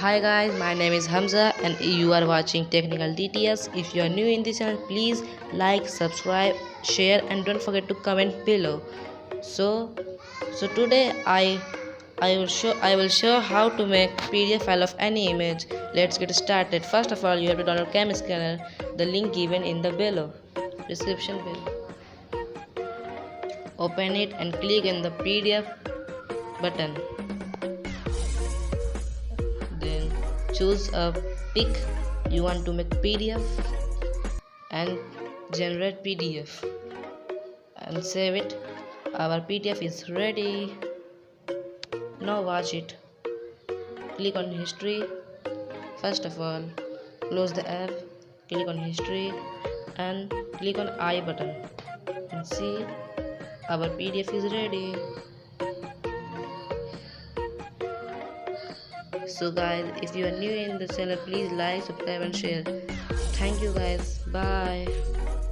Hi guys, my name is Hamzah and you are watching Technical DTS. If you are new in this channel, please like, subscribe, share and don't forget to comment below. So today I will show how to make PDF file of any image. Let's get started. First of all, you have to download Cam Scanner, the link given in the below description below. Open it and click on the PDF button. Then choose a pic you want to make PDF and generate PDF and save it. Our PDF is ready. Now watch it. Click on history. First of all, close the app, click on history and click on I button and see our PDF is ready. So guys, if you are new in the channel, please like, subscribe and share. Thank you guys. Bye.